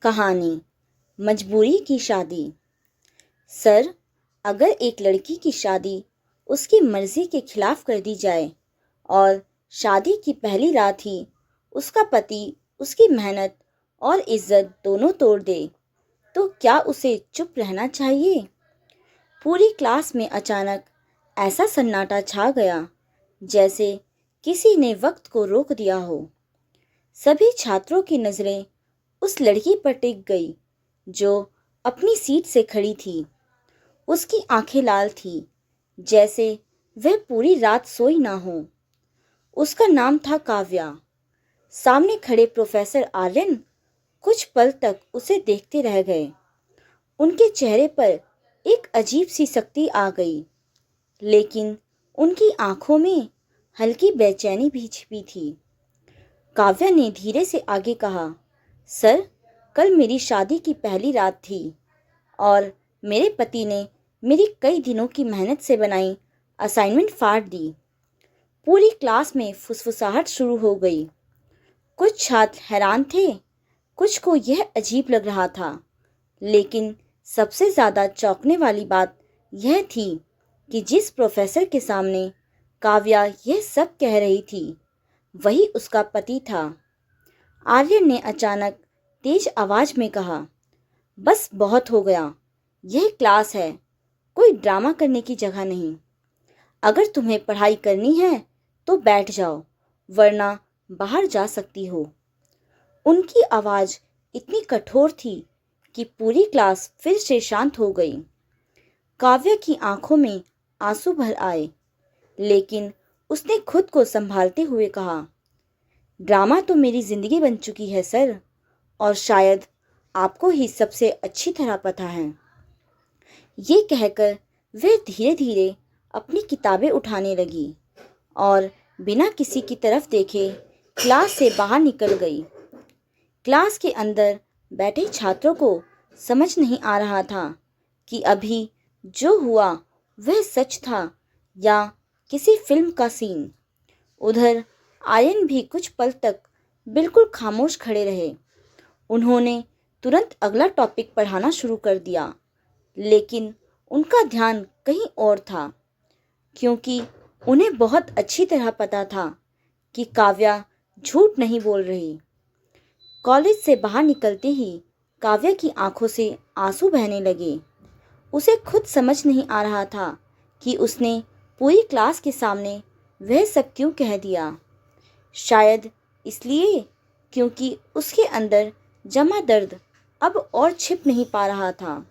कहानी मजबूरी की शादी। सर, अगर एक लड़की की शादी उसकी मर्जी के खिलाफ कर दी जाए और शादी की पहली रात ही उसका पति उसकी मेहनत और इज्जत दोनों तोड़ दे, तो क्या उसे चुप रहना चाहिए? पूरी क्लास में अचानक ऐसा सन्नाटा छा गया जैसे किसी ने वक्त को रोक दिया हो। सभी छात्रों की नजरें उस लड़की पर टिक गई जो अपनी सीट से खड़ी थी। उसकी आंखें लाल थी, जैसे वह पूरी रात सोई ना हो। उसका नाम था काव्या। सामने खड़े प्रोफेसर आर्यन कुछ पल तक उसे देखते रह गए। उनके चेहरे पर एक अजीब सी सख्ती आ गई, लेकिन उनकी आंखों में हल्की बेचैनी भी छिपी थी। काव्या ने धीरे से आगे कहा, सर, कल मेरी शादी की पहली रात थी और मेरे पति ने मेरी कई दिनों की मेहनत से बनाई असाइनमेंट फाड़ दी। पूरी क्लास में फुसफुसाहट शुरू हो गई। कुछ छात्र हैरान थे, कुछ को यह अजीब लग रहा था, लेकिन सबसे ज़्यादा चौंकने वाली बात यह थी कि जिस प्रोफेसर के सामने काव्या यह सब कह रही थी वही उसका पति था। आर्यन ने अचानक तेज आवाज में कहा, बस बहुत हो गया। यह क्लास है, कोई ड्रामा करने की जगह नहीं। अगर तुम्हें पढ़ाई करनी है तो बैठ जाओ, वरना बाहर जा सकती हो। उनकी आवाज इतनी कठोर थी कि पूरी क्लास फिर से शांत हो गई। काव्या की आंखों में आंसू भर आए, लेकिन उसने खुद को संभालते हुए कहा, ड्रामा तो मेरी जिंदगी बन चुकी है सर, और शायद आपको ही सबसे अच्छी तरह पता है। ये कहकर वह धीरे धीरे अपनी किताबें उठाने लगी और बिना किसी की तरफ देखे क्लास से बाहर निकल गई। क्लास के अंदर बैठे छात्रों को समझ नहीं आ रहा था कि अभी जो हुआ वह सच था या किसी फिल्म का सीन। उधर आर्यन भी कुछ पल तक बिल्कुल खामोश खड़े रहे। उन्होंने तुरंत अगला टॉपिक पढ़ाना शुरू कर दिया, लेकिन उनका ध्यान कहीं और था, क्योंकि उन्हें बहुत अच्छी तरह पता था कि काव्या झूठ नहीं बोल रही। कॉलेज से बाहर निकलते ही काव्या की आंखों से आंसू बहने लगे। उसे खुद समझ नहीं आ रहा था कि उसने पूरी क्लास के सामने वह सब क्यों कह दिया। शायद इसलिए क्योंकि उसके अंदर जमा दर्द अब और छिप नहीं पा रहा था,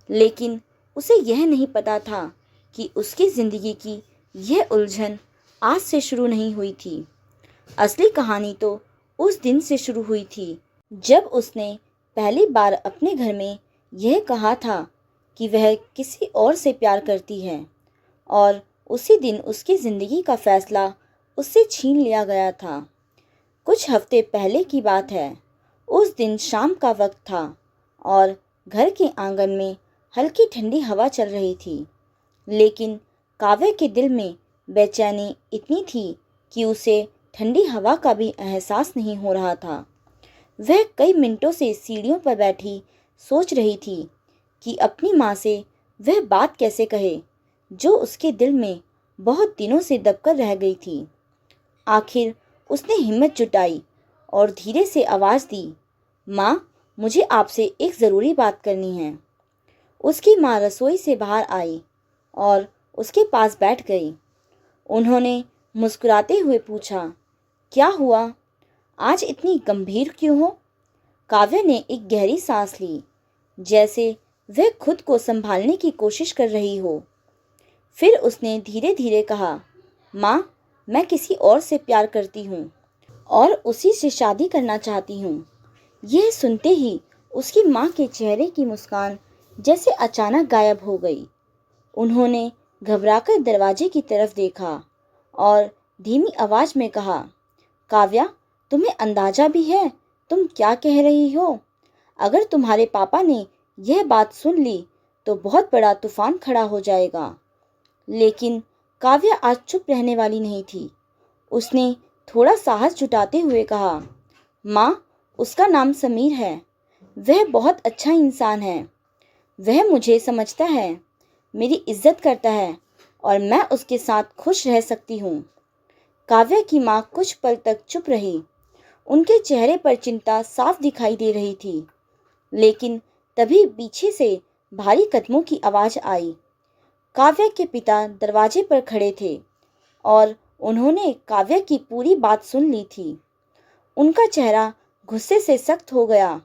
लेकिन उसे यह नहीं पता था कि उसकी ज़िंदगी की यह उलझन आज से शुरू नहीं हुई थी। असली कहानी तो उस दिन से शुरू हुई थी जब उसने पहली बार अपने घर में यह कहा था कि वह किसी और से प्यार करती है, और उसी दिन उसकी ज़िंदगी का फैसला उससे छीन लिया गया था। कुछ हफ्ते पहले की बात है। उस दिन शाम का वक्त था और घर के आंगन में हल्की ठंडी हवा चल रही थी, लेकिन काव्या के दिल में बेचैनी इतनी थी कि उसे ठंडी हवा का भी एहसास नहीं हो रहा था। वह कई मिनटों से सीढ़ियों पर बैठी सोच रही थी कि अपनी माँ से वह बात कैसे कहे जो उसके दिल में बहुत दिनों से दबकर रह गई थी। आखिर उसने हिम्मत जुटाई और धीरे से आवाज़ दी, माँ, मुझे आपसे एक ज़रूरी बात करनी है। उसकी माँ रसोई से बाहर आई और उसके पास बैठ गई। उन्होंने मुस्कुराते हुए पूछा, क्या हुआ? आज इतनी गंभीर क्यों हो? काव्या ने एक गहरी सांस ली, जैसे वह खुद को संभालने की कोशिश कर रही हो। फिर उसने धीरे धीरे कहा, माँ, मैं किसी और से प्यार करती हूँ और उसी से शादी करना चाहती हूँ। यह सुनते ही उसकी माँ के चेहरे की मुस्कान जैसे अचानक गायब हो गई। उन्होंने घबराकर दरवाजे की तरफ देखा और धीमी आवाज में कहा, काव्या, तुम्हें अंदाजा भी है तुम क्या कह रही हो? अगर तुम्हारे पापा ने यह बात सुन ली तो बहुत बड़ा तूफान खड़ा हो जाएगा। लेकिन काव्या आज चुप रहने वाली नहीं थी। उसने थोड़ा साहस जुटाते हुए कहा, माँ, उसका नाम समीर है। वह बहुत अच्छा इंसान है। वह मुझे समझता है, मेरी इज्जत करता है और मैं उसके साथ खुश रह सकती हूँ। काव्या की माँ कुछ पल तक चुप रही। उनके चेहरे पर चिंता साफ दिखाई दे रही थी। लेकिन तभी पीछे से भारी कदमों की आवाज आई। काव्या के पिता दरवाजे पर खड़े थे और उन्होंने काव्या की पूरी बात सुन ली थी। उनका चेहरा गुस्से से सख्त हो गया।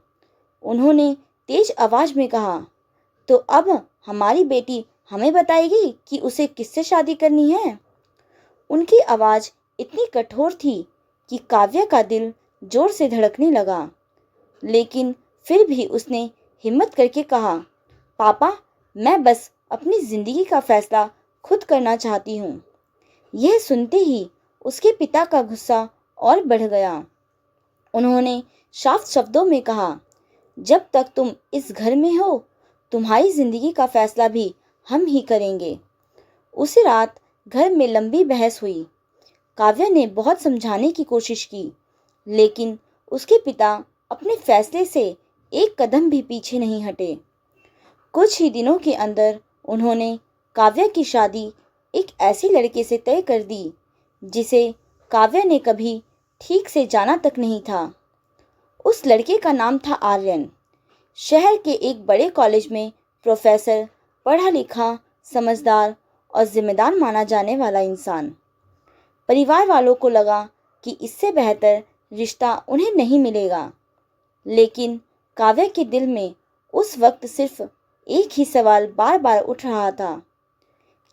उन्होंने तेज आवाज में कहा, तो अब हमारी बेटी हमें बताएगी कि उसे किससे शादी करनी है। उनकी आवाज इतनी कठोर थी कि काव्या का दिल जोर से धड़कने लगा। लेकिन फिर भी उसने हिम्मत करके कहा, पापा, मैं बस अपनी जिंदगी का फैसला खुद करना चाहती हूँ। यह सुनते ही उसके पिता का गुस्सा और बढ़ गया। उन्होंने साफ शब्दों में कहा, जब तक तुम इस घर में हो, तुम्हारी जिंदगी का फैसला भी हम ही करेंगे। उसी रात घर में लंबी बहस हुई। काव्या ने बहुत समझाने की कोशिश की, लेकिन उसके पिता अपने फैसले से एक कदम भी पीछे नहीं हटे। कुछ ही दिनों के अंदर उन्होंने काव्या की शादी एक ऐसे लड़के से तय कर दी जिसे काव्या ने कभी ठीक से जाना तक नहीं था। उस लड़के का नाम था आर्यन। शहर के एक बड़े कॉलेज में प्रोफेसर, पढ़ा लिखा, समझदार और जिम्मेदार माना जाने वाला इंसान। परिवार वालों को लगा कि इससे बेहतर रिश्ता उन्हें नहीं मिलेगा। लेकिन काव्या के दिल में उस वक्त सिर्फ एक ही सवाल बार बार उठ रहा था,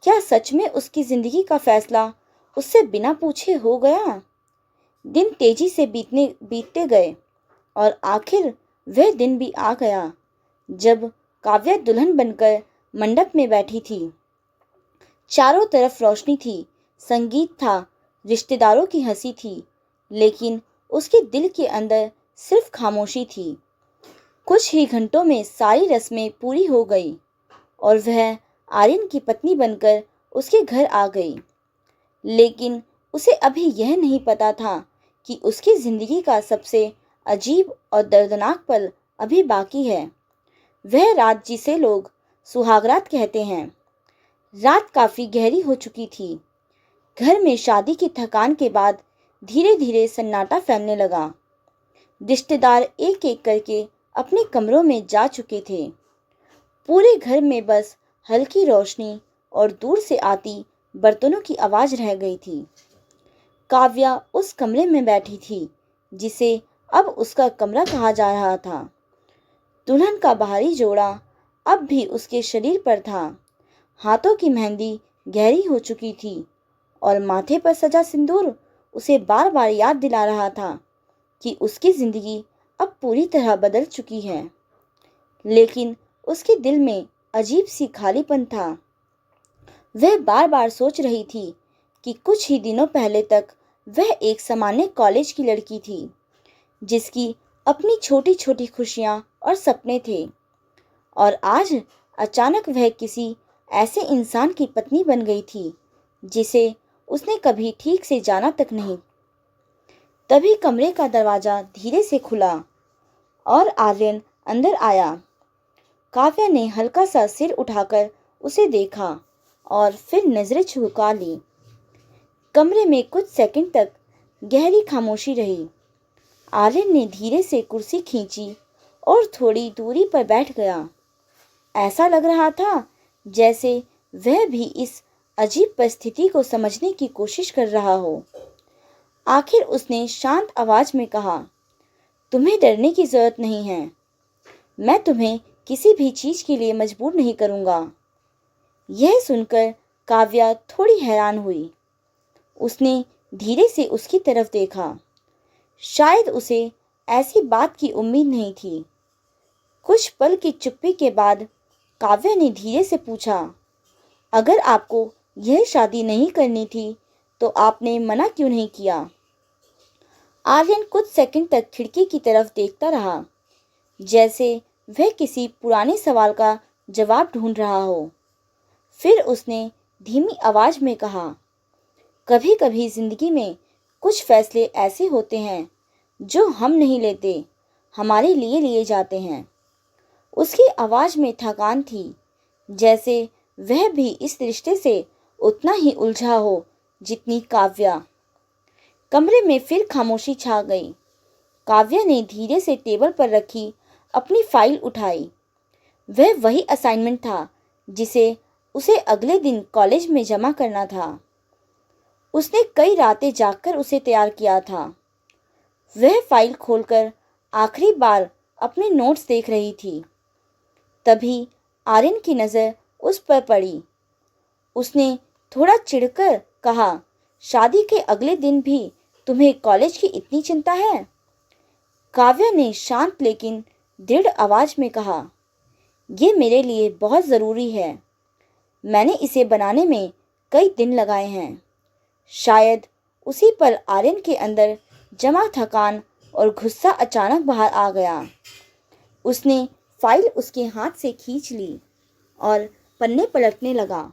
क्या सच में उसकी जिंदगी का फैसला उससे बिना पूछे हो गया। दिन तेजी से बीतते गए और आखिर वह दिन भी आ गया जब काव्या दुल्हन बनकर मंडप में बैठी थी। चारों तरफ रोशनी थी, संगीत था, रिश्तेदारों की हंसी थी, लेकिन उसके दिल के अंदर सिर्फ खामोशी थी। कुछ ही घंटों में सारी रस्में पूरी हो गई और वह आर्यन की पत्नी बनकर उसके घर आ गई। लेकिन उसे अभी यह नहीं पता था कि उसकी जिंदगी का सबसे अजीब और दर्दनाक पल अभी बाकी है। वह रात जिसे लोग सुहागरात कहते हैं। रात काफी गहरी हो चुकी थी। घर में शादी की थकान के बाद धीरे धीरे सन्नाटा फैलने लगा। रिश्तेदार एक एक करके अपने कमरों में जा चुके थे। पूरे घर में बस हल्की रोशनी और दूर से आती बर्तनों की आवाज रह गई थी। काव्या उस कमरे में बैठी थी जिसे अब उसका कमरा कहा जा रहा था। दुल्हन का बाहरी जोड़ा अब भी उसके शरीर पर था। हाथों की मेहंदी गहरी हो चुकी थी और माथे पर सजा सिंदूर उसे बार बार याद दिला रहा था कि उसकी जिंदगी अब पूरी तरह बदल चुकी है। लेकिन उसके दिल में अजीब सी खालीपन था। वह बार बार सोच रही थी कि कुछ ही दिनों पहले तक वह एक सामान्य कॉलेज की लड़की थी जिसकी अपनी छोटी छोटी खुशियां और सपने थे, और आज अचानक वह किसी ऐसे इंसान की पत्नी बन गई थी जिसे उसने कभी ठीक से जाना तक नहीं। तभी कमरे का दरवाजा धीरे से खुला और आर्यन अंदर आया। काव्या ने हल्का सा सिर उठाकर उसे देखा और फिर नजरें झुका ली। कमरे में कुछ सेकंड तक गहरी खामोशी रही। आर्यन ने धीरे से कुर्सी खींची और थोड़ी दूरी पर बैठ गया। ऐसा लग रहा था जैसे वह भी इस अजीब परिस्थिति को समझने की कोशिश कर रहा हो। आखिर उसने शांत आवाज में कहा, तुम्हें डरने की जरूरत नहीं है। मैं तुम्हें किसी भी चीज के लिए मजबूर नहीं करूंगा। यह सुनकर काव्या थोड़ी हैरान हुई। उसने धीरे से उसकी तरफ देखा। शायद उसे ऐसी बात की उम्मीद नहीं थी। कुछ पल की चुप्पी के बाद काव्या ने धीरे से पूछा, अगर आपको यह शादी नहीं करनी थी तो आपने मना क्यों नहीं किया। आर्यन कुछ सेकंड तक खिड़की की तरफ देखता रहा, जैसे वह किसी पुराने सवाल का जवाब ढूंढ रहा हो। फिर उसने धीमी आवाज में कहा, कभी कभी जिंदगी में कुछ फैसले ऐसे होते हैं जो हम नहीं लेते, हमारे लिए लिए जाते हैं। उसकी आवाज़ में थकान थी, जैसे वह भी इस रिश्ते से उतना ही उलझा हो जितनी काव्या। कमरे में फिर खामोशी छा गई। काव्या ने धीरे से टेबल पर रखी अपनी फाइल उठाई। वह वही असाइनमेंट था जिसे उसे अगले दिन कॉलेज में जमा करना था। उसने कई रातें जागकर उसे तैयार किया था। वह फाइल खोलकर आखिरी बार अपने नोट्स देख रही थी। तभी आर्यन की नज़र उस पर पड़ी। उसने थोड़ा चिढ़कर कहा, शादी के अगले दिन भी तुम्हें कॉलेज की इतनी चिंता है? काव्या ने शांत लेकिन दृढ़ आवाज में कहा, ये मेरे लिए बहुत ज़रूरी है। मैंने इसे बनाने में कई दिन लगाए हैं। शायद उसी पल आर्यन के अंदर जमा थकान और गुस्सा अचानक बाहर आ गया। उसने फाइल उसके हाथ से खींच ली और पन्ने पलटने लगा।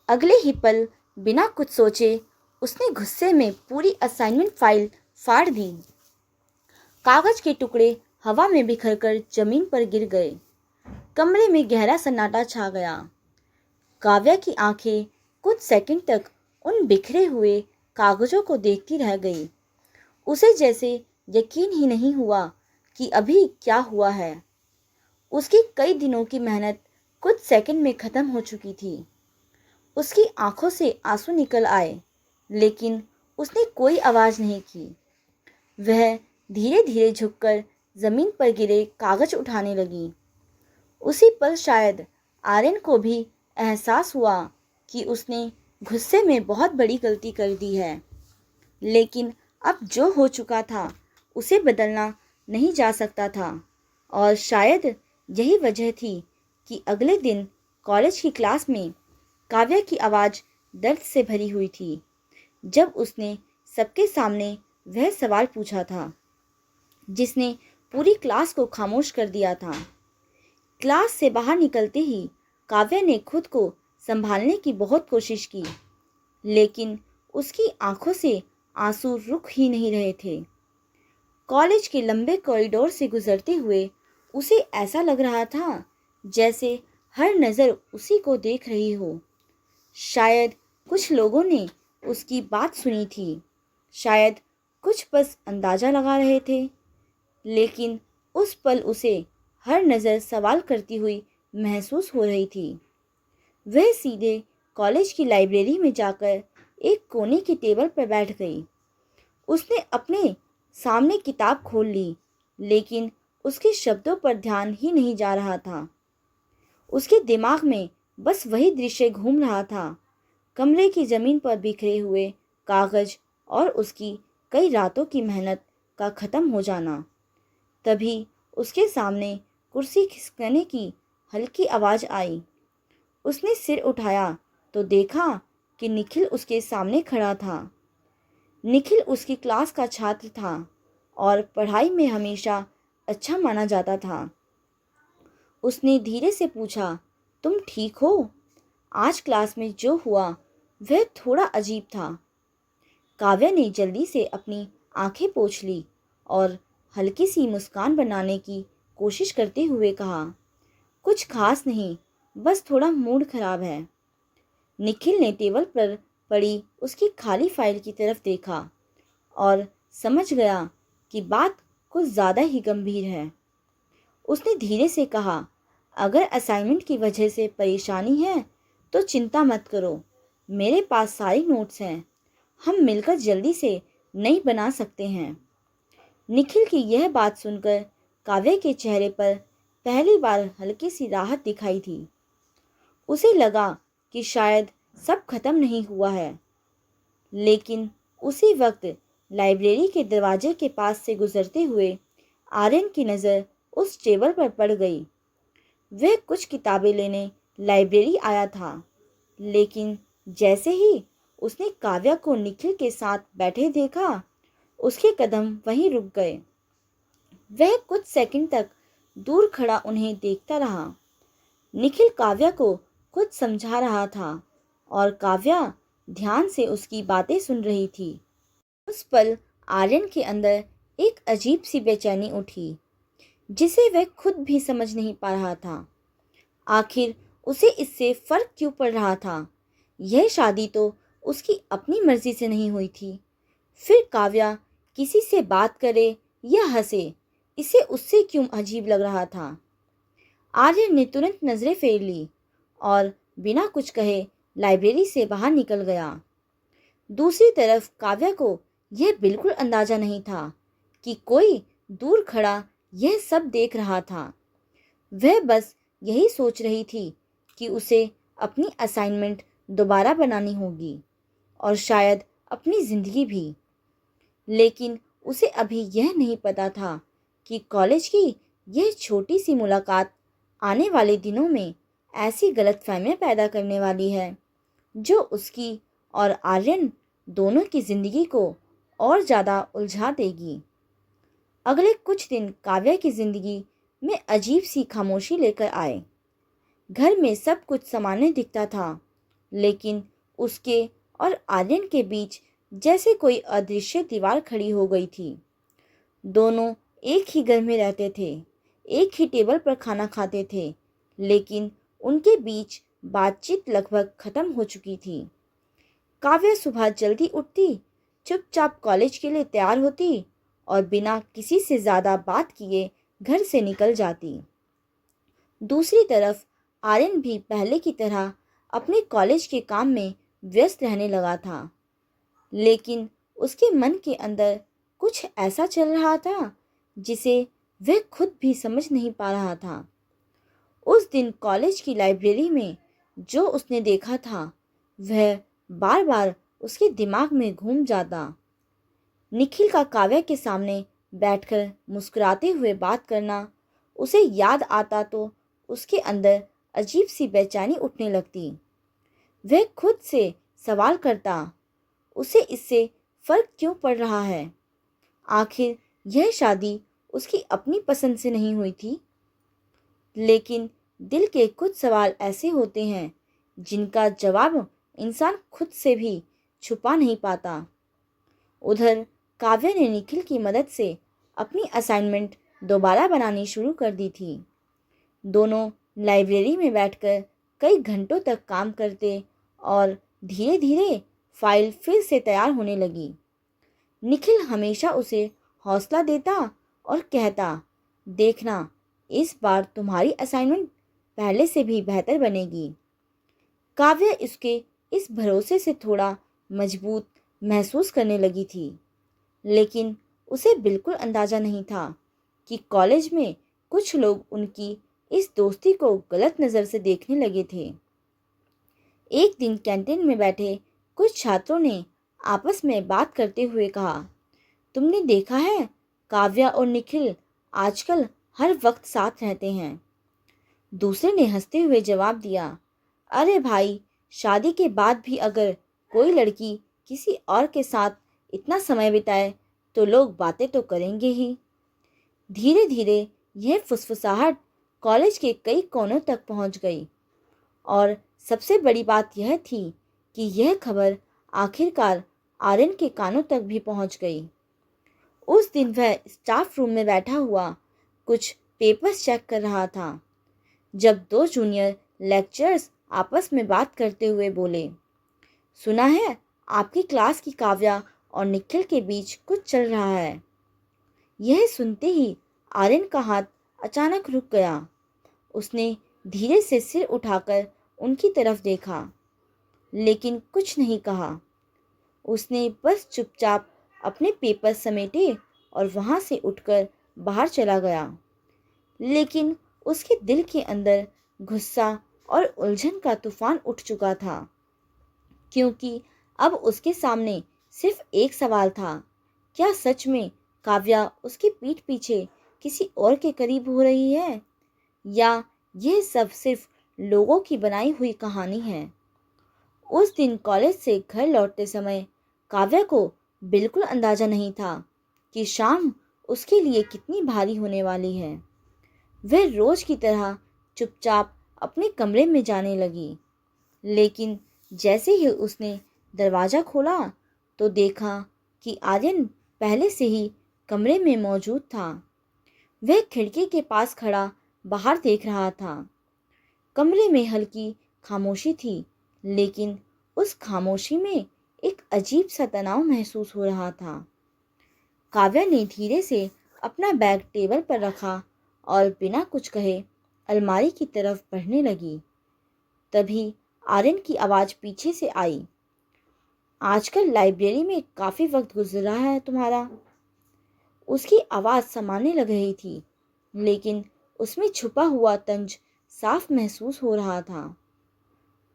अगले ही पल बिना कुछ सोचे उसने गुस्से में पूरी असाइनमेंट फाइल फाड़ दी। कागज के टुकड़े हवा में बिखरकर जमीन पर गिर गए। कमरे में गहरा सन्नाटा छा गया। काव्या की आंखें कुछ सेकंड तक उन बिखरे हुए कागजों को देखती रह गई। उसे जैसे यकीन ही नहीं हुआ कि अभी क्या हुआ है। उसकी कई दिनों की मेहनत कुछ सेकंड में खत्म हो चुकी थी। उसकी आंखों से आंसू निकल आए, लेकिन उसने कोई आवाज़ नहीं की। वह धीरे धीरे झुककर जमीन पर गिरे कागज उठाने लगी। उसी पल शायद आर्यन को भी एहसास हुआ कि उसने गुस्से में बहुत बड़ी गलती कर दी है। लेकिन अब जो हो चुका था उसे बदलना नहीं जा सकता था, और शायद यही वजह थी कि अगले दिन कॉलेज की क्लास में काव्या की आवाज़ दर्द से भरी हुई थी, जब उसने सबके सामने वह सवाल पूछा था जिसने पूरी क्लास को खामोश कर दिया था। क्लास से बाहर निकलते ही काव्या ने खुद को संभालने की बहुत कोशिश की, लेकिन उसकी आंखों से आंसू रुक ही नहीं रहे थे। कॉलेज के लंबे कॉरिडोर से गुजरते हुए उसे ऐसा लग रहा था जैसे हर नज़र उसी को देख रही हो। शायद कुछ लोगों ने उसकी बात सुनी थी, शायद कुछ बस अंदाज़ा लगा रहे थे, लेकिन उस पल उसे हर नज़र सवाल करती हुई महसूस हो रही थी। वह सीधे कॉलेज की लाइब्रेरी में जाकर एक कोने की टेबल पर बैठ गई। उसने अपने सामने किताब खोल ली, लेकिन उसके शब्दों पर ध्यान ही नहीं जा रहा था। उसके दिमाग में बस वही दृश्य घूम रहा था, कमरे की ज़मीन पर बिखरे हुए कागज और उसकी कई रातों की मेहनत का ख़त्म हो जाना। तभी उसके सामने कुर्सी खिसकने की हल्की आवाज़ आई। उसने सिर उठाया तो देखा कि निखिल उसके सामने खड़ा था। निखिल उसकी क्लास का छात्र था और पढ़ाई में हमेशा अच्छा माना जाता था। उसने धीरे से पूछा, तुम ठीक हो? आज क्लास में जो हुआ वह थोड़ा अजीब था। काव्या ने जल्दी से अपनी आंखें पोंछ ली और हल्की सी मुस्कान बनाने की कोशिश करते हुए कहा, कुछ खास नहीं, बस थोड़ा मूड खराब है। निखिल ने टेबल पर पड़ी उसकी खाली फाइल की तरफ देखा और समझ गया कि बात कुछ ज़्यादा ही गंभीर है। उसने धीरे से कहा, अगर असाइनमेंट की वजह से परेशानी है तो चिंता मत करो, मेरे पास सारी नोट्स हैं, हम मिलकर जल्दी से नई बना सकते हैं। निखिल की यह बात सुनकर काव्या के चेहरे पर पहली बार हल्की सी राहत दिखाई थी। उसे लगा कि शायद सब खत्म नहीं हुआ है, लेकिन उसी वक्त लाइब्रेरी के दरवाजे के पास से गुजरते हुए आर्यन की नज़र उस टेबल पर पड़ गई। वह कुछ किताबें लेने लाइब्रेरी आया था, लेकिन जैसे ही उसने काव्या को निखिल के साथ बैठे देखा, उसके कदम वहीं रुक गए। वह कुछ सेकंड तक दूर खड़ा उन्हें देखता रहा। निखिल काव्या को कुछ समझा रहा था और काव्या ध्यान से उसकी बातें सुन रही थी। उस पल आर्यन के अंदर एक अजीब सी बेचैनी उठी जिसे वह खुद भी समझ नहीं पा रहा था। आखिर उसे इससे फर्क क्यों पड़ रहा था? यह शादी तो उसकी अपनी मर्जी से नहीं हुई थी। फिर काव्या किसी से बात करे या हंसे, इसे उससे क्यों अजीब लग रहा था? आर्यन ने तुरंत नजरें फेर ली और बिना कुछ कहे लाइब्रेरी से बाहर निकल गया। दूसरी तरफ काव्या को यह बिल्कुल अंदाजा नहीं था कि कोई दूर खड़ा यह सब देख रहा था। वह बस यही सोच रही थी कि उसे अपनी असाइनमेंट दोबारा बनानी होगी और शायद अपनी ज़िंदगी भी। लेकिन उसे अभी यह नहीं पता था कि कॉलेज की यह छोटी सी मुलाकात आने वाले दिनों में ऐसी गलतफहमियां पैदा करने वाली है जो उसकी और आर्यन दोनों की ज़िंदगी को और ज़्यादा उलझा देगी। अगले कुछ दिन काव्या की ज़िंदगी में अजीब सी खामोशी लेकर आए। घर में सब कुछ सामान्य दिखता था, लेकिन उसके और आर्यन के बीच जैसे कोई अदृश्य दीवार खड़ी हो गई थी। दोनों एक ही घर में रहते थे, एक ही टेबल पर खाना खाते थे, लेकिन उनके बीच बातचीत लगभग खत्म हो चुकी थी। काव्या सुबह जल्दी उठती, चुपचाप कॉलेज के लिए तैयार होती और बिना किसी से ज़्यादा बात किए घर से निकल जाती। दूसरी तरफ आर्यन भी पहले की तरह अपने कॉलेज के काम में व्यस्त रहने लगा था, लेकिन उसके मन के अंदर कुछ ऐसा चल रहा था जिसे वह खुद भी समझ नहीं पा रहा था। उस दिन कॉलेज की लाइब्रेरी में जो उसने देखा था वह बार बार उसके दिमाग में घूम जाता। निखिल का काव्या के सामने बैठकर मुस्कुराते हुए बात करना उसे याद आता तो उसके अंदर अजीब सी बेचैनी उठने लगती। वह खुद से सवाल करता, उसे इससे फर्क क्यों पड़ रहा है? आखिर यह शादी उसकी अपनी पसंद से नहीं हुई थी। लेकिन दिल के कुछ सवाल ऐसे होते हैं जिनका जवाब इंसान खुद से भी छुपा नहीं पाता। उधर काव्या ने निखिल की मदद से अपनी असाइनमेंट दोबारा बनानी शुरू कर दी थी। दोनों लाइब्रेरी में बैठकर कई घंटों तक काम करते और धीरे धीरे फाइल फिर से तैयार होने लगी। निखिल हमेशा उसे हौसला देता और कहता, देखना, इस बार तुम्हारी असाइनमेंट पहले से भी बेहतर बनेगी। काव्या इसके इस भरोसे से थोड़ा मजबूत महसूस करने लगी थी, लेकिन उसे बिल्कुल अंदाजा नहीं था कि कॉलेज में कुछ लोग उनकी इस दोस्ती को गलत नज़र से देखने लगे थे। एक दिन कैंटीन में बैठे कुछ छात्रों ने आपस में बात करते हुए कहा, तुमने देखा है, काव्या और निखिल आजकल हर वक्त साथ रहते हैं। दूसरे ने हंसते हुए जवाब दिया, अरे भाई, शादी के बाद भी अगर कोई लड़की किसी और के साथ इतना समय बिताए तो लोग बातें तो करेंगे ही। धीरे धीरे यह फुसफुसाहट कॉलेज के कई कोनों तक पहुंच गई और सबसे बड़ी बात यह थी कि यह खबर आखिरकार आर्यन के कानों तक भी पहुंच गई। उस दिन वह स्टाफ रूम में बैठा हुआ कुछ पेपर्स चेक कर रहा था जब दो जूनियर लेक्चरर्स आपस में बात करते हुए बोले, सुना है आपकी क्लास की काव्या और निखिल के बीच कुछ चल रहा है। यह सुनते ही आर्यन का हाथ अचानक रुक गया। उसने धीरे से सिर उठाकर उनकी तरफ देखा, लेकिन कुछ नहीं कहा। उसने बस चुपचाप अपने पेपर समेटे और वहां से उठकर बाहर चला गया। लेकिन उसके दिल के अंदर गुस्सा और उलझन का तूफान उठ चुका था, क्योंकि अब उसके सामने सिर्फ एक सवाल था, क्या सच में काव्या उसकी पीठ पीछे किसी और के करीब हो रही है, या यह सब सिर्फ लोगों की बनाई हुई कहानी है। उस दिन कॉलेज से घर लौटते समय काव्या को बिल्कुल अंदाजा नहीं था कि शाम उसके लिए कितनी भारी होने वाली है। वह रोज की तरह चुपचाप अपने कमरे में जाने लगी, लेकिन जैसे ही उसने दरवाज़ा खोला तो देखा कि आर्यन पहले से ही कमरे में मौजूद था। वह खिड़की के पास खड़ा बाहर देख रहा था। कमरे में हल्की खामोशी थी, लेकिन उस खामोशी में एक अजीब सा तनाव महसूस हो रहा था। काव्या ने धीरे से अपना बैग टेबल पर रखा और बिना कुछ कहे अलमारी की तरफ बढ़ने लगी। तभी आर्यन की आवाज़ पीछे से आई। आजकल लाइब्रेरी में काफ़ी वक्त गुजर रहा है तुम्हारा। उसकी आवाज़ समाने लग रही थी, लेकिन उसमें छुपा हुआ तंज साफ महसूस हो रहा था।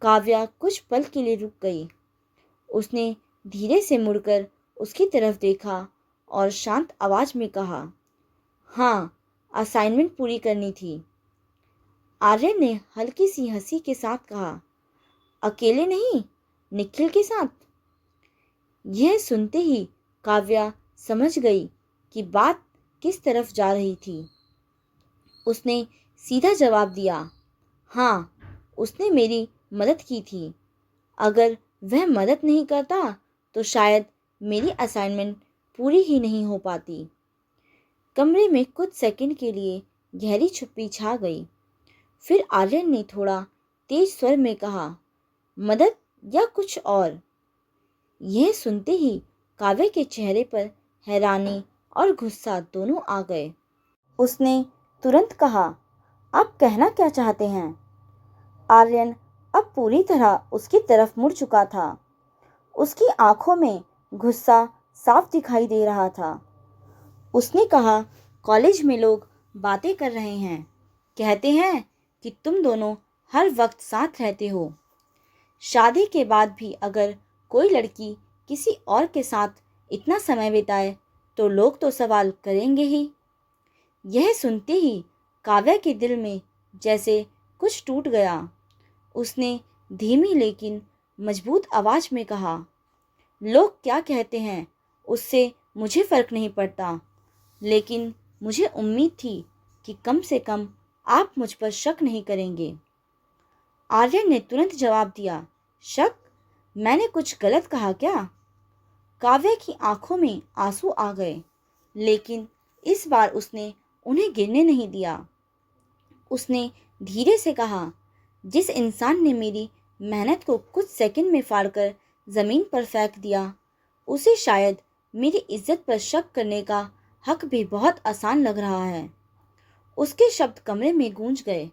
काव्या कुछ पल के लिए रुक गई। उसने धीरे से मुड़कर उसकी तरफ देखा और शांत आवाज में कहा, हाँ, असाइनमेंट पूरी करनी थी। आर्यन ने हल्की सी हंसी के साथ कहा, अकेले नहीं, निखिल के साथ। यह सुनते ही काव्या समझ गई कि बात किस तरफ जा रही थी। उसने सीधा जवाब दिया, हाँ, उसने मेरी मदद की थी। अगर वह मदद नहीं करता तो शायद मेरी असाइनमेंट पूरी ही नहीं हो पाती। कमरे में कुछ सेकंड के लिए गहरी चुप्पी छा गई। फिर आर्यन ने थोड़ा तेज स्वर में कहा, मदद या कुछ और। यह सुनते ही काव्य के चेहरे पर हैरानी और गुस्सा दोनों आ गए। उसने तुरंत कहा, आप कहना क्या चाहते हैं? आर्यन अब पूरी तरह उसकी तरफ मुड़ चुका था। उसकी आंखों में गुस्सा साफ दिखाई दे रहा था। उसने कहा, कॉलेज में लोग बातें कर रहे हैं, कहते हैं कि तुम दोनों हर वक्त साथ रहते हो। शादी के बाद भी अगर कोई लड़की किसी और के साथ इतना समय बिताए तो लोग तो सवाल करेंगे ही। यह सुनते ही काव्या के दिल में जैसे कुछ टूट गया। उसने धीमी लेकिन मजबूत आवाज में कहा, लोग क्या कहते हैं उससे मुझे फर्क नहीं पड़ता, लेकिन मुझे उम्मीद थी कि कम से कम आप मुझ पर शक नहीं करेंगे। आर्यन ने तुरंत जवाब दिया, शक? मैंने कुछ गलत कहा क्या? काव्या की आंखों में आंसू आ गए, लेकिन इस बार उसने उन्हें गिरने नहीं दिया। उसने धीरे से कहा, जिस इंसान ने मेरी मेहनत को कुछ सेकंड में फाड़कर ज़मीन पर फेंक दिया, उसे शायद मेरी इज्जत पर शक करने का हक भी बहुत आसान लग रहा है। उसके शब्द कमरे में गूंज गए।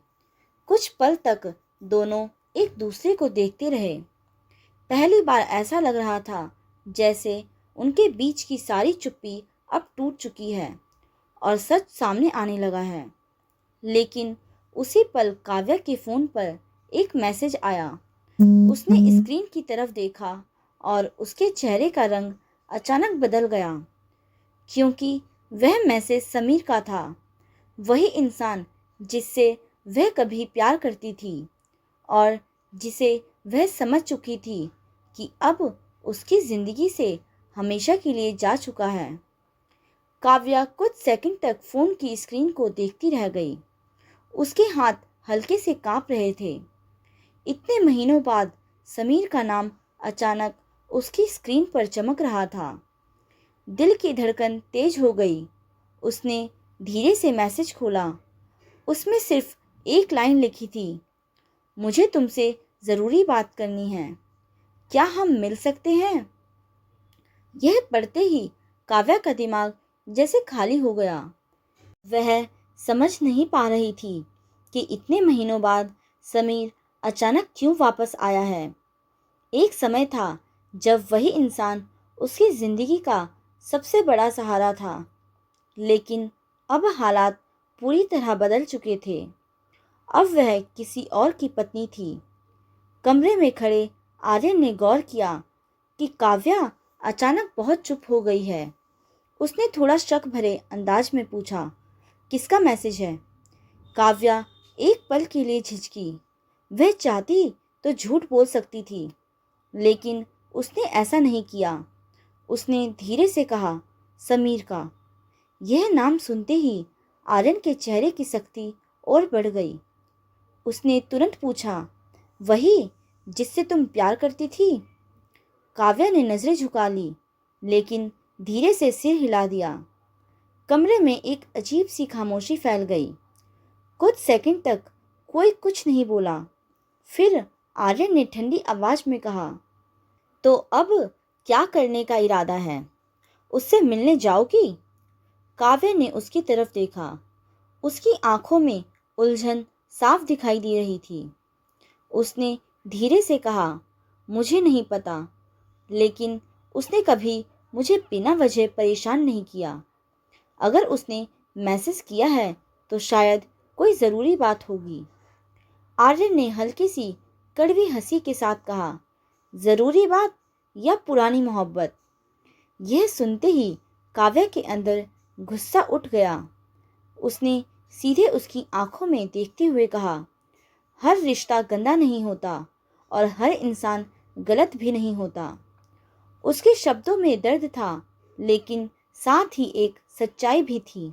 कुछ पल तक दोनों एक दूसरे को देखते रहे। पहली बार ऐसा लग रहा था जैसे उनके बीच की सारी चुप्पी अब टूट चुकी है और सच सामने आने लगा है। लेकिन उसी पल काव्या के फ़ोन पर एक मैसेज आया। उसने स्क्रीन की तरफ देखा और उसके चेहरे का रंग अचानक बदल गया, क्योंकि वह मैसेज समीर का था। वही इंसान जिससे वह कभी प्यार करती थी और जिसे वह समझ चुकी थी कि अब उसकी ज़िंदगी से हमेशा के लिए जा चुका है। काव्या कुछ सेकंड तक फ़ोन की स्क्रीन को देखती रह गई। उसके हाथ हल्के से कांप रहे थे। इतने महीनों बाद समीर का नाम अचानक उसकी स्क्रीन पर चमक रहा था। दिल की धड़कन तेज हो गई। उसने धीरे से मैसेज खोला। उसमें सिर्फ एक लाइन लिखी थी, मुझे तुमसे ज़रूरी बात करनी है, क्या हम मिल सकते हैं? यह पढ़ते ही काव्या का दिमाग जैसे खाली हो गया। वह समझ नहीं पा रही थी कि इतने महीनों बाद समीर अचानक क्यों वापस आया है। एक समय था जब वही इंसान उसकी ज़िंदगी का सबसे बड़ा सहारा था, लेकिन अब हालात पूरी तरह बदल चुके थे। अब वह किसी और की पत्नी थी। कमरे में खड़े आर्यन ने गौर किया कि काव्या अचानक बहुत चुप हो गई है। उसने थोड़ा शक भरे अंदाज में पूछा, किसका मैसेज है? काव्या एक पल के लिए झिझकी। वह चाहती तो झूठ बोल सकती थी, लेकिन उसने ऐसा नहीं किया। उसने धीरे से कहा, समीर का। यह नाम सुनते ही आर्यन के चेहरे की सख्ती और बढ़ गई। उसने तुरंत पूछा, वही जिससे तुम प्यार करती थी? काव्या ने नज़रें झुका ली, लेकिन धीरे से सिर हिला दिया। कमरे में एक अजीब सी खामोशी फैल गई। कुछ सेकंड तक कोई कुछ नहीं बोला। फिर आर्यन ने ठंडी आवाज में कहा, तो अब क्या करने का इरादा है? उससे मिलने जाओगी? काव्या ने उसकी तरफ देखा। उसकी आंखों में उलझन साफ दिखाई दे रही थी। उसने धीरे से कहा, मुझे नहीं पता, लेकिन उसने कभी मुझे बिना वजह परेशान नहीं किया। अगर उसने मैसेज किया है तो शायद कोई ज़रूरी बात होगी। आर्यन ने हल्की सी कड़वी हंसी के साथ कहा, ज़रूरी बात या पुरानी मोहब्बत? यह सुनते ही काव्या के अंदर गुस्सा उठ गया। उसने सीधे उसकी आंखों में देखते हुए कहा, हर रिश्ता गंदा नहीं होता और हर इंसान गलत भी नहीं होता। उसके शब्दों में दर्द था, लेकिन साथ ही एक सच्चाई भी थी।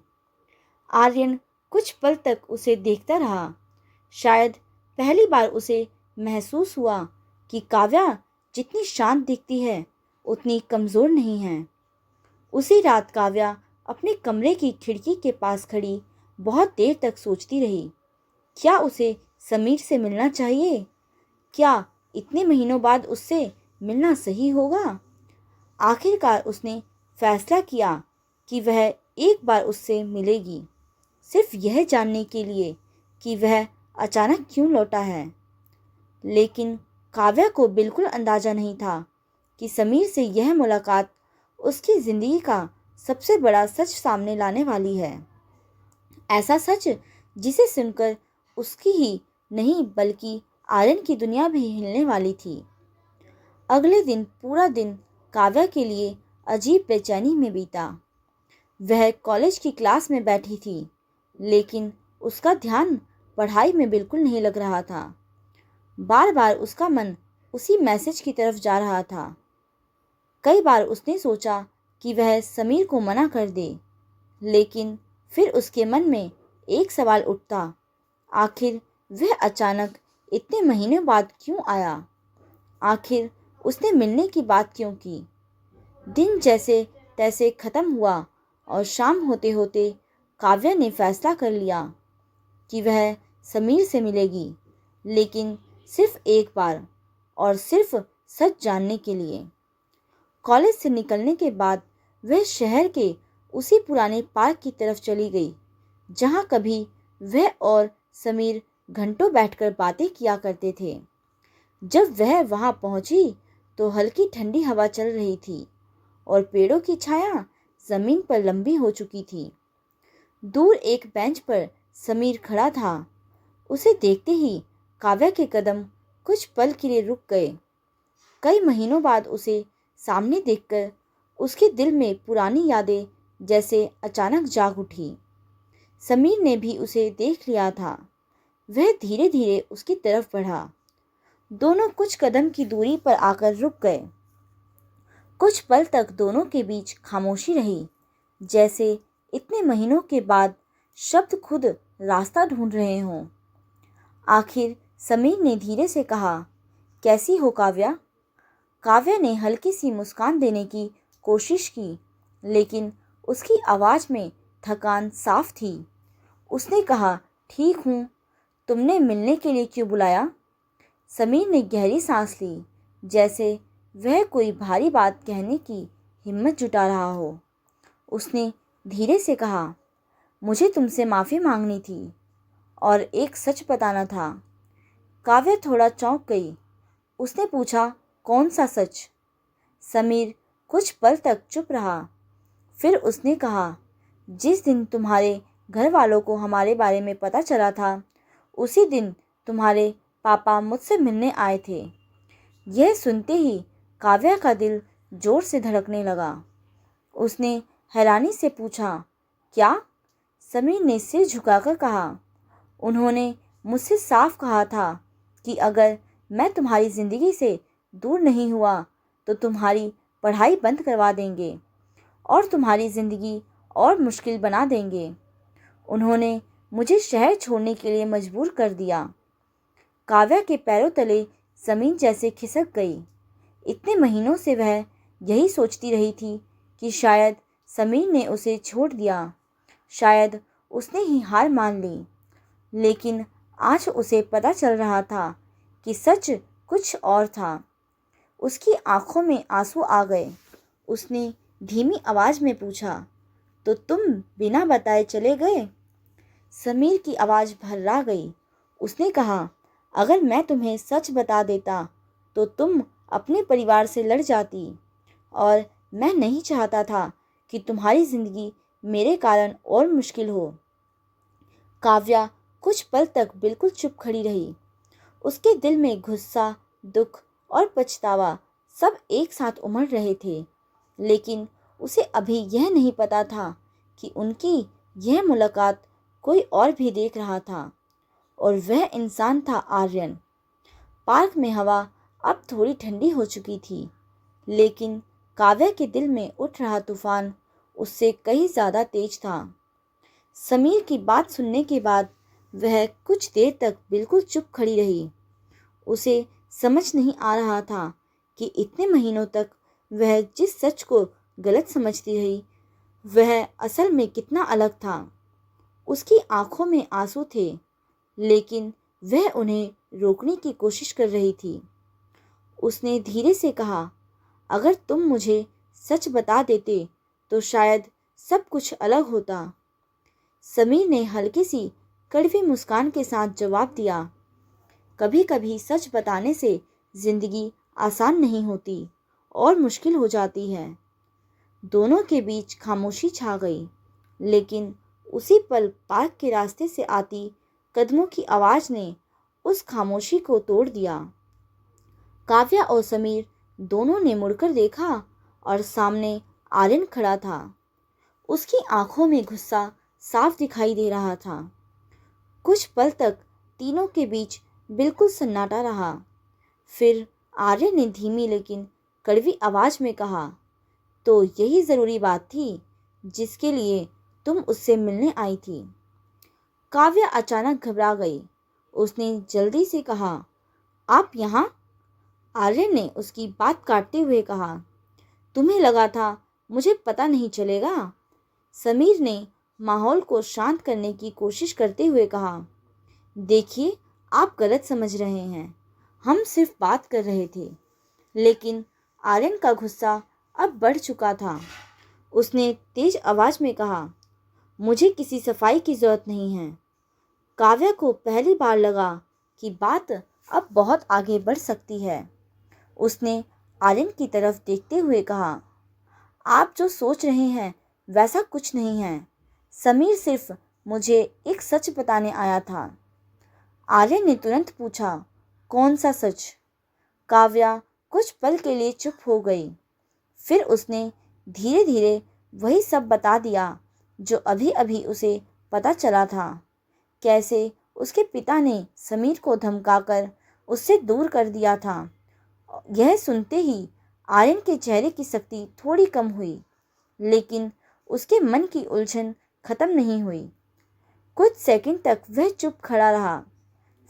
आर्यन कुछ पल तक उसे देखता रहा। शायद पहली बार उसे महसूस हुआ कि काव्या जितनी शांत दिखती है उतनी कमज़ोर नहीं है। उसी रात काव्या अपने कमरे की खिड़की के पास खड़ी बहुत देर तक सोचती रही। क्या उसे समीर से मिलना चाहिए? क्या इतने महीनों बाद उससे मिलना सही होगा? आखिरकार उसने फैसला किया कि वह एक बार उससे मिलेगी, सिर्फ यह जानने के लिए कि वह अचानक क्यों लौटा है। लेकिन काव्या को बिल्कुल अंदाज़ा नहीं था कि समीर से यह मुलाकात उसकी ज़िंदगी का सबसे बड़ा सच सामने लाने वाली है। ऐसा सच जिसे सुनकर उसकी ही नहीं बल्कि आर्यन की दुनिया भी हिलने वाली थी। अगले दिन पूरा दिन काव्या के लिए अजीब बेचैनी में बीता। वह कॉलेज की क्लास में बैठी थी, लेकिन उसका ध्यान पढ़ाई में बिल्कुल नहीं लग रहा था। बार बार उसका मन उसी मैसेज की तरफ जा रहा था। कई बार उसने सोचा कि वह समीर को मना कर दे, लेकिन फिर उसके मन में एक सवाल उठता, आखिर वह अचानक इतने महीनों बाद क्यों आया? आखिर उसने मिलने की बात क्यों की? दिन जैसे तैसे ख़त्म हुआ और शाम होते होते काव्या ने फैसला कर लिया कि वह समीर से मिलेगी, लेकिन सिर्फ एक बार और सिर्फ सच जानने के लिए। कॉलेज से निकलने के बाद वह शहर के उसी पुराने पार्क की तरफ चली गई, जहाँ कभी वह और समीर घंटों बैठकर बातें किया करते थे। जब वह वहाँ पहुँची तो हल्की ठंडी हवा चल रही थी और पेड़ों की छाया जमीन पर लंबी हो चुकी थी। दूर एक बेंच पर समीर खड़ा था। उसे देखते ही काव्या के कदम कुछ पल के लिए रुक गए। कई महीनों बाद उसे सामने देखकर उसके दिल में पुरानी यादें जैसे अचानक जाग उठी। समीर ने भी उसे देख लिया था। वह धीरे धीरे उसकी तरफ बढ़ा। दोनों कुछ कदम की दूरी पर आकर रुक गए। कुछ पल तक दोनों के बीच खामोशी रही, जैसे इतने महीनों के बाद शब्द खुद रास्ता ढूंढ रहे हों। आखिर समीर ने धीरे से कहा, कैसी हो काव्या? काव्या ने हल्की सी मुस्कान देने की कोशिश की, लेकिन उसकी आवाज़ में थकान साफ थी। उसने कहा, ठीक हूँ। तुमने मिलने के लिए क्यों बुलाया? समीर ने गहरी सांस ली, जैसे वह कोई भारी बात कहने की हिम्मत जुटा रहा हो। उसने धीरे से कहा, मुझे तुमसे माफ़ी मांगनी थी और एक सच बताना था। काव्या थोड़ा चौंक गई। उसने पूछा, कौन सा सच? समीर कुछ पल तक चुप रहा। फिर उसने कहा, जिस दिन तुम्हारे घर वालों को हमारे बारे में पता चला था, उसी दिन तुम्हारे पापा मुझसे मिलने आए थे। यह सुनते ही काव्या का दिल जोर से धड़कने लगा। उसने हैरानी से पूछा, क्या? समीर ने सिर झुकाकर कहा, उन्होंने मुझसे साफ कहा था कि अगर मैं तुम्हारी ज़िंदगी से दूर नहीं हुआ तो तुम्हारी पढ़ाई बंद करवा देंगे और तुम्हारी ज़िंदगी और मुश्किल बना देंगे। उन्होंने मुझे शहर छोड़ने के लिए मजबूर कर दिया। काव्या के पैरों तले ज़मीन जैसे खिसक गई। इतने महीनों से वह यही सोचती रही थी कि शायद समीर ने उसे छोड़ दिया, शायद उसने ही हार मान ली। लेकिन आज उसे पता चल रहा था कि सच कुछ और था। उसकी आंखों में आंसू आ गए। उसने धीमी आवाज में पूछा, तो तुम बिना बताए चले गए? समीर की आवाज भर्रा गई। उसने कहा, अगर मैं तुम्हें सच बता देता तो तुम अपने परिवार से लड़ जाती, और मैं नहीं चाहता था कि तुम्हारी जिंदगी मेरे कारण और मुश्किल हो। काव्या कुछ पल तक बिल्कुल चुप खड़ी रही। उसके दिल में गुस्सा, दुख और पछतावा सब एक साथ उमड़ रहे थे। लेकिन उसे अभी यह नहीं पता था कि उनकी यह मुलाकात कोई और भी देख रहा था, और वह इंसान था आर्यन। पार्क में हवा अब थोड़ी ठंडी हो चुकी थी, लेकिन काव्या के दिल में उठ रहा तूफान उससे कहीं ज़्यादा तेज था। समीर की बात सुनने के बाद वह कुछ देर तक बिल्कुल चुप खड़ी रही। उसे समझ नहीं आ रहा था कि इतने महीनों तक वह जिस सच को गलत समझती रही, वह असल में कितना अलग था। उसकी आंखों में आंसू थे, लेकिन वह उन्हें रोकने की कोशिश कर रही थी। उसने धीरे से कहा, अगर तुम मुझे सच बता देते तो शायद सब कुछ अलग होता। समीर ने हल्की सी कड़वी मुस्कान के साथ जवाब दिया, कभी कभी सच बताने से जिंदगी आसान नहीं होती और मुश्किल हो जाती है। दोनों के बीच खामोशी छा गई, लेकिन उसी पल पार्क के रास्ते से आती कदमों की आवाज ने उस खामोशी को तोड़ दिया। काव्या और समीर दोनों ने मुड़कर देखा और सामने आर्यन खड़ा था। उसकी आंखों में गुस्सा साफ दिखाई दे रहा था। कुछ पल तक तीनों के बीच बिल्कुल सन्नाटा रहा। फिर आर्यन ने धीमी लेकिन कड़वी आवाज में कहा, तो यही ज़रूरी बात थी जिसके लिए तुम उससे मिलने आई थी। काव्या अचानक घबरा गई। उसने जल्दी से कहा, आप यहाँ? आर्यन ने उसकी बात काटते हुए कहा, तुम्हें लगा था मुझे पता नहीं चलेगा? समीर ने माहौल को शांत करने की कोशिश करते हुए कहा, देखिए, आप गलत समझ रहे हैं। हम सिर्फ बात कर रहे थे। लेकिन आर्यन का गुस्सा अब बढ़ चुका था। उसने तेज आवाज में कहा, मुझे किसी सफाई की जरूरत नहीं है। काव्या को पहली बार लगा कि बात अब बहुत आगे बढ़ सकती है। उसने आर्यन की तरफ देखते हुए कहा, आप जो सोच रहे हैं वैसा कुछ नहीं है। समीर सिर्फ मुझे एक सच बताने आया था। आर्यन ने तुरंत पूछा, कौन सा सच? काव्या कुछ पल के लिए चुप हो गई। फिर उसने धीरे धीरे वही सब बता दिया जो अभी अभी उसे पता चला था। कैसे उसके पिता ने समीर को धमकाकर उससे दूर कर दिया था। यह सुनते ही आर्यन के चेहरे की शक्ति थोड़ी कम हुई, लेकिन उसके मन की उलझन खत्म नहीं हुई। कुछ सेकंड तक वह चुप खड़ा रहा।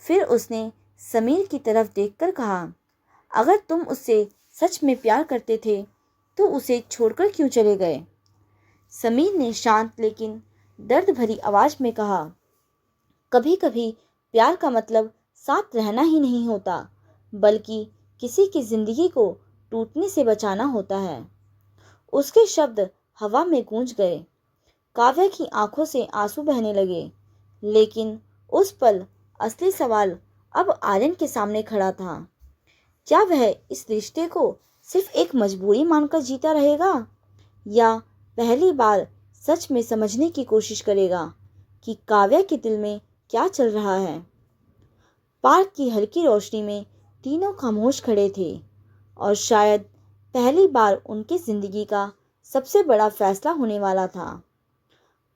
फिर उसने समीर की तरफ देखकर कहा, अगर तुम उससे सच में प्यार करते थे तो उसे छोड़कर क्यों चले गए? समीर ने शांत लेकिन दर्द भरी आवाज में कहा, कभी कभी प्यार का मतलब साथ रहना ही नहीं होता, बल्कि किसी की जिंदगी को टूटने से बचाना होता है। उसके शब्द हवा में गूंज गए। काव्या की आंखों से आंसू बहने लगे, लेकिन उस पल असली सवाल अब आर्यन के सामने खड़ा था। क्या वह इस रिश्ते को सिर्फ एक मजबूरी मानकर जीता रहेगा, या पहली बार सच में समझने की कोशिश करेगा कि काव्या के दिल में क्या चल रहा है? पार्क की हल्की रोशनी में तीनों खामोश खड़े थे, और शायद पहली बार उनकी जिंदगी का सबसे बड़ा फैसला होने वाला था।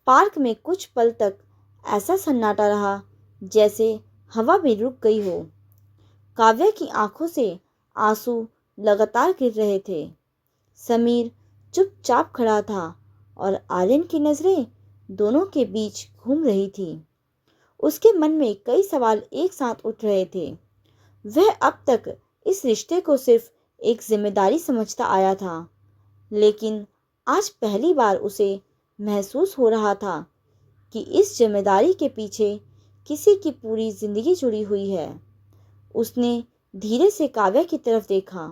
पार्क में कुछ पल तक ऐसा सन्नाटा रहा जैसे हवा भी रुक गई हो। काव्या की आंखों से आंसू लगातार गिर रहे थे। समीर चुपचाप खड़ा था और आर्यन की नज़रें दोनों के बीच घूम रही थी। उसके मन में कई सवाल एक साथ उठ रहे थे। वह अब तक इस रिश्ते को सिर्फ एक जिम्मेदारी समझता आया था, लेकिन आज पहली बार उसे महसूस हो रहा था कि इस जिम्मेदारी के पीछे किसी की पूरी जिंदगी जुड़ी हुई है। उसने धीरे से काव्या की तरफ देखा।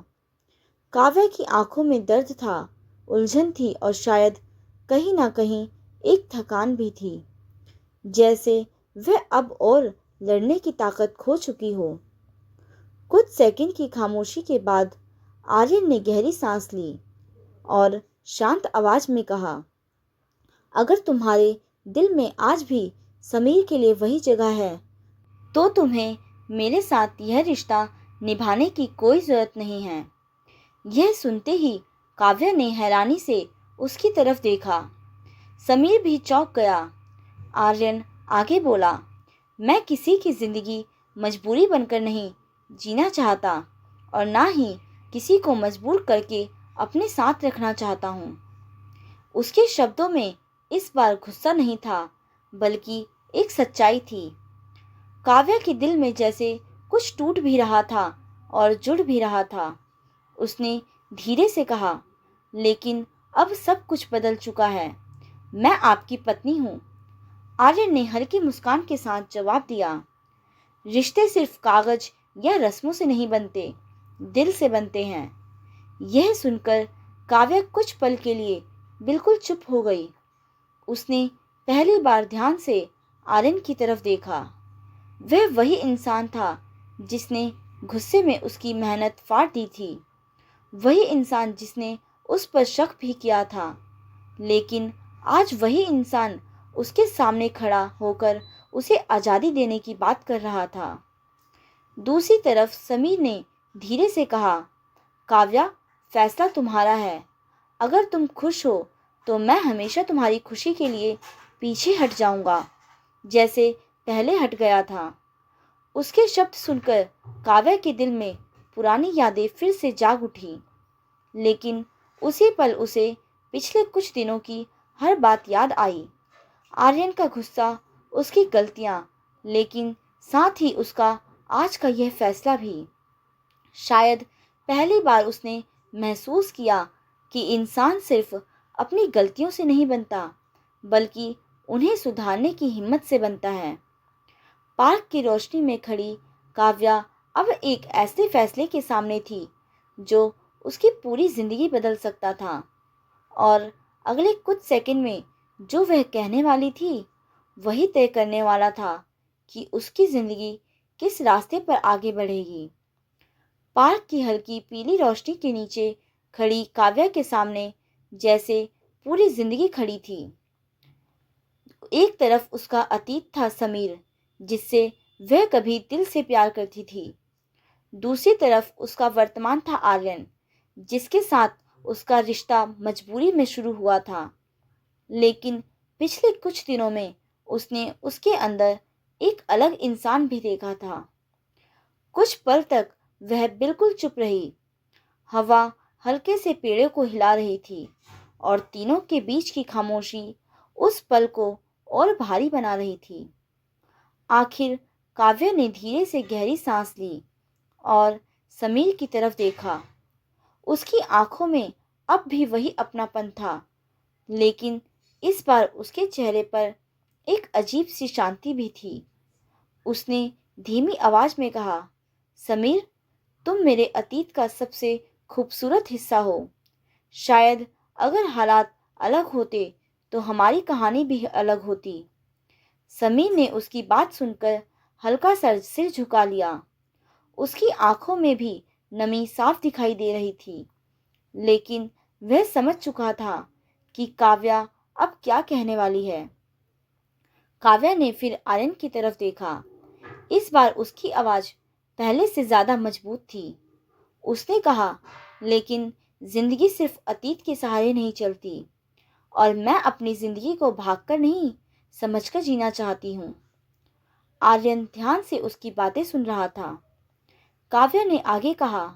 काव्या की आंखों में दर्द था, उलझन थी और शायद कहीं ना कहीं एक थकान भी थी, जैसे वह अब और लड़ने की ताकत खो चुकी हो। कुछ सेकंड की खामोशी के बाद आर्यन ने गहरी सांस ली और शांत आवाज में कहा, अगर तुम्हारे दिल में आज भी समीर के लिए वही जगह है, तो तुम्हें मेरे साथ यह रिश्ता निभाने की कोई जरूरत नहीं है। यह सुनते ही काव्या ने हैरानी से उसकी तरफ देखा। समीर भी चौंक गया। आर्यन आगे बोला, मैं किसी की जिंदगी मजबूरी बनकर नहीं जीना चाहता और ना ही किसी को मजबूर करके अपने साथ रखना चाहता हूँ। उसके शब्दों में इस बार गुस्सा नहीं था, बल्कि एक सच्चाई थी। काव्या के दिल में जैसे कुछ टूट भी रहा था और जुड़ भी रहा था। उसने धीरे से कहा, लेकिन अब सब कुछ बदल चुका है। मैं आपकी पत्नी हूँ। आर्यन ने हल्की मुस्कान के साथ जवाब दिया, रिश्ते सिर्फ कागज या रस्मों से नहीं बनते, दिल से बनते हैं। यह सुनकर काव्या कुछ पल के लिए बिल्कुल चुप हो गई। उसने पहली बार ध्यान से आर्यन की तरफ देखा। वह वही इंसान था जिसने गुस्से में उसकी मेहनत फाड़ दी थी, वही इंसान जिसने उस पर शक भी किया था, लेकिन आज वही इंसान उसके सामने खड़ा होकर उसे आज़ादी देने की बात कर रहा था। दूसरी तरफ समीर ने धीरे से कहा, काव्या, फैसला तुम्हारा है। अगर तुम खुश हो तो मैं हमेशा तुम्हारी खुशी के लिए पीछे हट जाऊंगा, जैसे पहले हट गया था। उसके शब्द सुनकर काव्या के दिल में पुरानी यादें फिर से जाग उठी, लेकिन उसी पल उसे पिछले कुछ दिनों की हर बात याद आई। आर्यन का गुस्सा, उसकी गलतियां, लेकिन साथ ही उसका आज का यह फैसला भी। शायद पहली बार उसने महसूस किया कि इंसान सिर्फ अपनी गलतियों से नहीं बनता, बल्कि उन्हें सुधारने की हिम्मत से बनता है। पार्क की रोशनी में खड़ी काव्या अब एक ऐसे फैसले के सामने थी जो उसकी पूरी जिंदगी बदल सकता था, और अगले कुछ सेकंड में जो वह कहने वाली थी वही तय करने वाला था कि उसकी जिंदगी किस रास्ते पर आगे बढ़ेगी। पार्क की हल्की पीली रोशनी के नीचे खड़ी काव्या के सामने जैसे पूरी जिंदगी खड़ी थी। एक तरफ उसका अतीत था समीर, जिससे वह कभी दिल से प्यार करती थी। दूसरी तरफ उसका वर्तमान था आर्यन, जिसके साथ उसका रिश्ता मजबूरी में शुरू हुआ था, लेकिन पिछले कुछ दिनों में उसने उसके अंदर एक अलग इंसान भी देखा था। कुछ पल तक वह बिल्कुल चुप रही। हवा हल्के से पेड़ों को हिला रही थी और तीनों के बीच की खामोशी उस पल को और भारी बना रही थी। आखिर काव्या ने धीरे से गहरी सांस ली और समीर की तरफ देखा। उसकी आंखों में अब भी वही अपनापन था, लेकिन इस बार उसके चेहरे पर एक अजीब सी शांति भी थी। उसने धीमी आवाज में कहा, समीर, तुम मेरे अतीत का सबसे खूबसूरत हिस्सा हो। शायद अगर हालात अलग होते तो हमारी कहानी भी अलग होती। समीर ने उसकी बात सुनकर हल्का सा सिर झुका लिया। उसकी आंखों में भी नमी साफ दिखाई दे रही थी, लेकिन वह समझ चुका था कि काव्या अब क्या कहने वाली है। काव्या ने फिर आर्यन की तरफ देखा। इस बार उसकी आवाज पहले से ज्यादा मजबूत थी। उसने कहा, लेकिन जिंदगी सिर्फ अतीत के सहारे नहीं चलती, और मैं अपनी जिंदगी को भागकर नहीं, समझकर जीना चाहती हूँ। आर्यन ध्यान से उसकी बातें सुन रहा था। काव्या ने आगे कहा,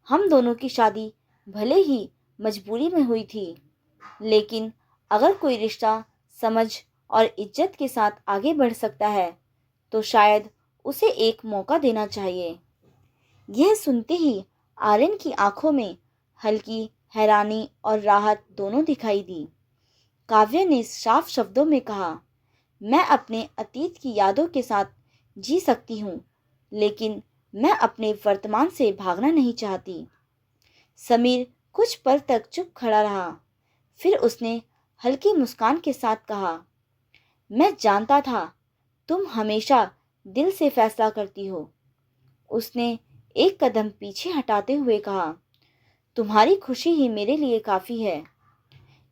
हम दोनों की शादी भले ही मजबूरी में हुई थी, लेकिन अगर कोई रिश्ता समझ और इज्जत के साथ आगे बढ़ सकता है तो शायद उसे एक मौका देना चाहिए। यह सुनते ही आर्यन की आंखों में हल्की हैरानी और राहत दोनों दिखाई दी। काव्या ने साफ शब्दों में कहा, मैं अपने अतीत की यादों के साथ जी सकती हूँ, लेकिन मैं अपने वर्तमान से भागना नहीं चाहती। समीर कुछ पल तक चुप खड़ा रहा। फिर उसने हल्की मुस्कान के साथ कहा, मैं जानता था तुम हमेशा दिल से फैसला करती हो। उसने एक कदम पीछे हटाते हुए कहा, तुम्हारी खुशी ही मेरे लिए काफ़ी है।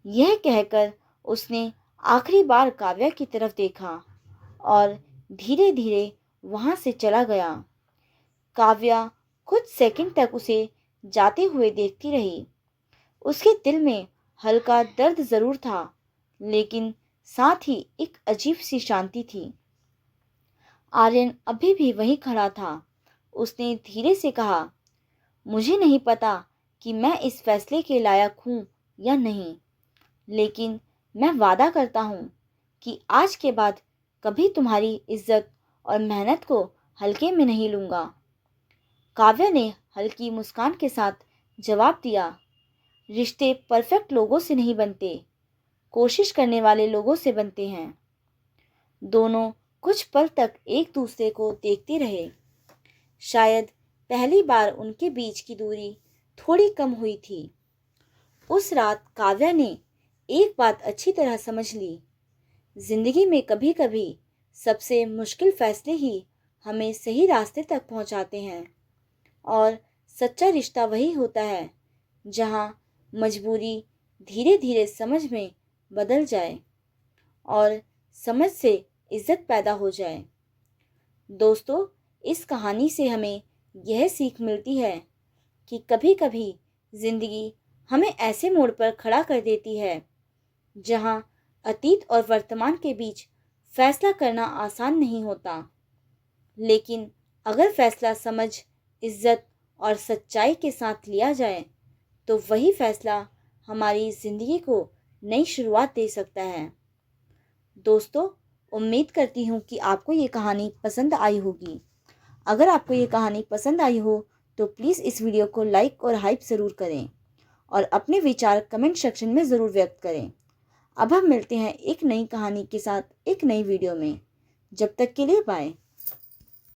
यह कहकर उसने आखिरी बार काव्या की तरफ देखा और धीरे धीरे वहां से चला गया। काव्या कुछ सेकंड तक उसे जाते हुए देखती रही। उसके दिल में हल्का दर्द जरूर था, लेकिन साथ ही एक अजीब सी शांति थी। आर्यन अभी भी वहीं खड़ा था। उसने धीरे से कहा, मुझे नहीं पता कि मैं इस फैसले के लायक हूँ या नहीं, लेकिन मैं वादा करता हूँ कि आज के बाद कभी तुम्हारी इज्जत और मेहनत को हल्के में नहीं लूँगा। काव्या ने हल्की मुस्कान के साथ जवाब दिया, रिश्ते परफेक्ट लोगों से नहीं बनते, कोशिश करने वाले लोगों से बनते हैं। दोनों कुछ पल तक एक दूसरे को देखते रहे। शायद पहली बार उनके बीच की दूरी थोड़ी कम हुई थी। उस रात काव्या ने एक बात अच्छी तरह समझ ली, जिंदगी में कभी कभी सबसे मुश्किल फैसले ही हमें सही रास्ते तक पहुंचाते हैं। और सच्चा रिश्ता वही होता है जहां मजबूरी धीरे धीरे समझ में बदल जाए और समझ से इज्जत पैदा हो जाए। दोस्तों, इस कहानी से हमें यह सीख मिलती है कि कभी कभी जिंदगी हमें ऐसे मोड़ पर खड़ा कर देती है जहां अतीत और वर्तमान के बीच फैसला करना आसान नहीं होता, लेकिन अगर फैसला समझ, इज्जत और सच्चाई के साथ लिया जाए तो वही फैसला हमारी ज़िंदगी को नई शुरुआत दे सकता है। दोस्तों, उम्मीद करती हूँ कि आपको ये कहानी पसंद आई होगी। अगर आपको ये कहानी पसंद आई हो तो प्लीज़ इस वीडियो को लाइक और हाइप ज़रूर करें और अपने विचार कमेंट सेक्शन में ज़रूर व्यक्त करें। अब हम मिलते हैं एक नई कहानी के साथ एक नई वीडियो में। जब तक के लिए बाय।